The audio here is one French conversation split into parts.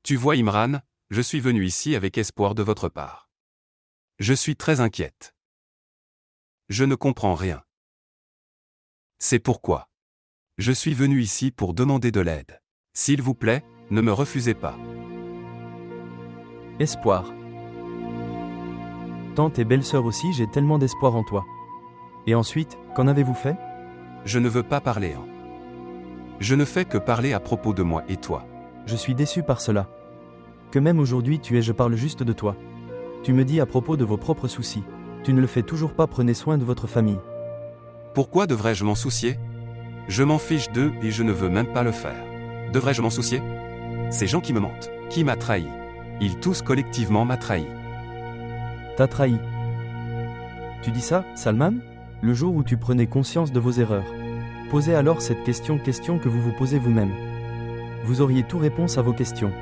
Tu vois Imran, je suis venu ici avec espoir de votre part. Je suis très inquiète. Je ne comprends rien. C'est pourquoi je suis venu ici pour demander de l'aide. S'il vous plaît, ne me refusez pas. Espoir. Tante et belle-sœur aussi, j'ai tellement d'espoir en toi. Et ensuite, qu'en avez-vous fait? Je ne veux pas parler. Je ne fais que parler à propos de moi et toi. Je suis déçu par cela. Que même aujourd'hui je parle juste de toi. Tu me dis à propos de vos propres soucis. Tu ne le fais toujours pas, prenez soin de votre famille. Pourquoi devrais-je m'en soucier? Je m'en fiche d'eux et je ne veux même pas le faire. Devrais-je m'en soucier? Ces gens qui me mentent, qui m'a trahi. Ils tous collectivement m'a trahi. T'as trahi. Tu dis ça, Salman? Le jour où tu prenais conscience de vos erreurs. Posez alors cette question que vous vous posez vous-même. Vous auriez tout réponse à vos questions.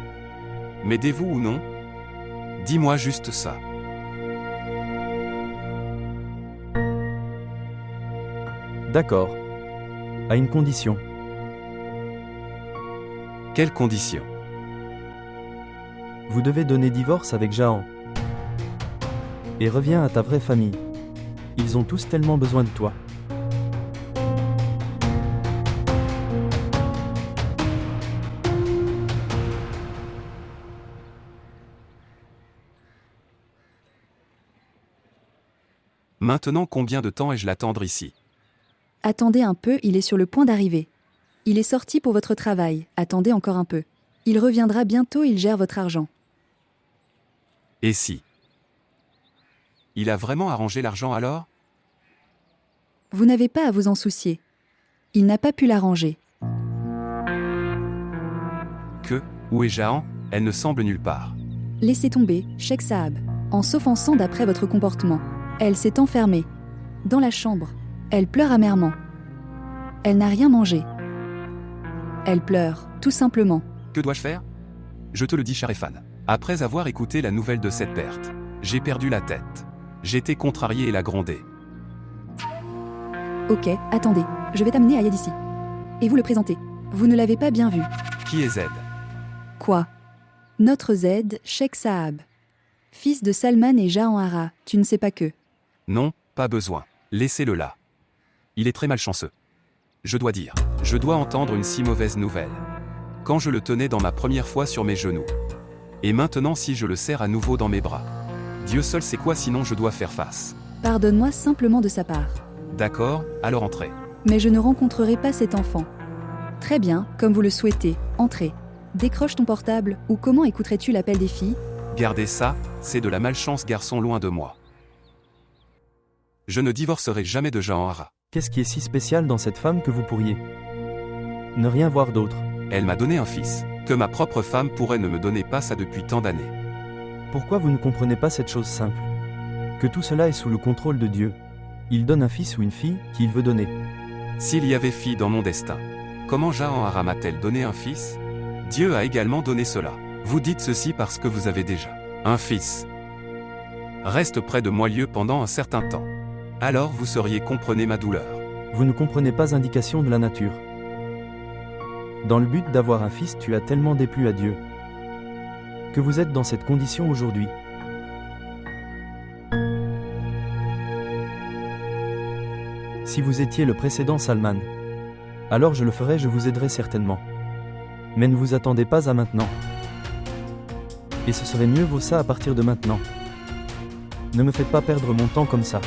M'aidez-vous ou non? Dis-moi juste ça. D'accord. À une condition. Quelles conditions? Vous devez donner divorce avec Jahan. Et reviens à ta vraie famille. Ils ont tous tellement besoin de toi. Maintenant, combien de temps ai-je l'attendre ici? Attendez un peu, il est sur le point d'arriver. Il est sorti pour votre travail, attendez encore un peu. Il reviendra bientôt, il gère votre argent. Et si? Il a vraiment arrangé l'argent alors? Vous n'avez pas à vous en soucier. Il n'a pas pu l'arranger. Où est Jahan? Elle ne semble nulle part. Laissez tomber, Sheikh Saab. En s'offensant d'après votre comportement. Elle s'est enfermée. Dans la chambre. Elle pleure amèrement. Elle n'a rien mangé. Elle pleure, tout simplement. Que dois-je faire? Je te le dis, Sharifan. Après avoir écouté la nouvelle de cette perte, j'ai perdu la tête. J'étais contrarié et la grondé. Ok, attendez, je vais t'amener Ayad ici. Et vous le présenter. Vous ne l'avez pas bien vu. Qui est Z? Quoi? Notre Z, Sheikh Saab. Fils de Salman et Jahan Hara, tu ne sais pas que. Non, pas besoin. Laissez-le là. Il est très malchanceux. Je dois entendre une si mauvaise nouvelle. Quand je le tenais dans ma première fois sur mes genoux. Et maintenant si je le serre à nouveau dans mes bras. Dieu seul sait quoi, sinon je dois faire face. Pardonne-moi simplement de sa part. D'accord, alors entrez. Mais je ne rencontrerai pas cet enfant. Très bien, comme vous le souhaitez, entrez. Décroche ton portable, ou comment écouterais-tu l'appel des filles? Gardez ça, c'est de la malchance, garçon, loin de moi. Je ne divorcerai jamais de Jahan Hara. Qu'est-ce qui est si spécial dans cette femme que vous pourriez ne rien voir d'autre? Elle m'a donné un fils, que ma propre femme pourrait ne me donner pas ça depuis tant d'années. Pourquoi vous ne comprenez pas cette chose simple? Que tout cela est sous le contrôle de Dieu. Il donne un fils ou une fille qu'il veut donner. S'il y avait fille dans mon destin, comment Jahan Hara m'a-t-elle donné un fils? Dieu a également donné cela. Vous dites ceci parce que vous avez déjà un fils. Reste près de moi lieu pendant un certain temps. Alors vous sauriez comprenez ma douleur. Vous ne comprenez pas indication de la nature. Dans le but d'avoir un fils, tu as tellement déplu à Dieu que vous êtes dans cette condition aujourd'hui. Si vous étiez le précédent Salman, alors je le ferais, je vous aiderais certainement. Mais ne vous attendez pas à maintenant. Et ce serait mieux vaut ça à partir de maintenant. Ne me faites pas perdre mon temps comme ça.